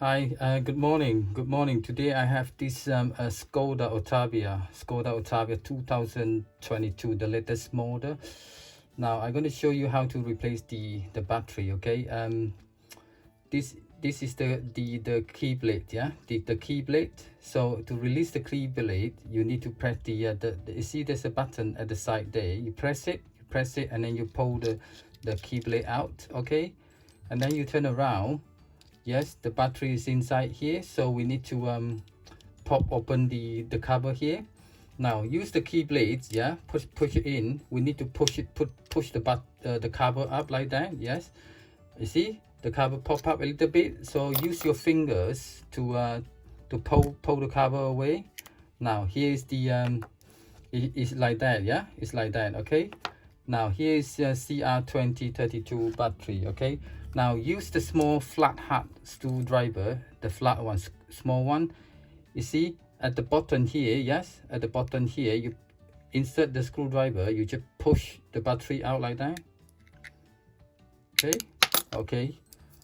Hi, good morning. Good morning. Today I have this Skoda Octavia 2022, the latest model. Now I'm going to show you how to replace the battery. Okay. This is the key blade. Yeah, the key blade. So to release the key blade, you need to press the you see there's a button at the side there. You press it, and then you pull the key blade out. Okay, and then you turn around. Yes, the battery is inside here, so we need to pop open the cover here. Now use the key blades. Yeah, push it in. We need to push the cover up like that. Yes, you see the cover pop up a little bit, so use your fingers to pull the cover away. Now here is the it's like that. Yeah, it's like that. Okay, now here is CR2430 battery. Okay, now use the small flat head screwdriver, the flat one, small one. You see at the bottom here. Yes, at the bottom here, you insert the screwdriver. You just push the battery out like that. Okay,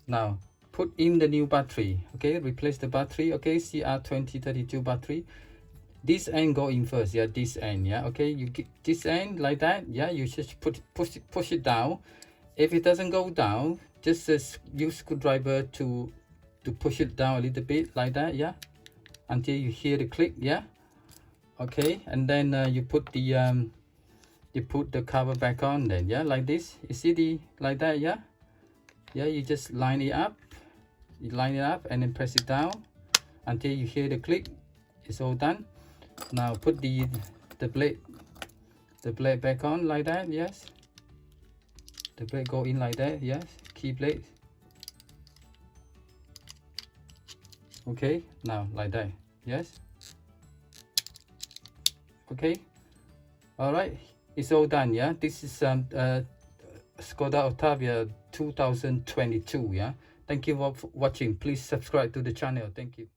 now put in the new battery. Okay, replace the battery. Okay, CR2430 battery. This end go in first. Yeah, this end. Yeah, okay, you get this end like that. Yeah, you just push it down. If it doesn't go down, just use screwdriver to push it down a little bit like that. Yeah, until you hear the click. Yeah, okay, and then you put the cover back on. Then yeah, like this. You see like that. Yeah, you just line it up. You line it up and then press it down until you hear the click. It's all done. Now put the blade back on like that. Yes, the blade go in like that. Yes, key blade. Okay, now like that. Yes, okay, all right, it's all done. Yeah, this is Skoda Octavia 2022. Yeah, thank you for watching. Please subscribe to the channel. Thank you.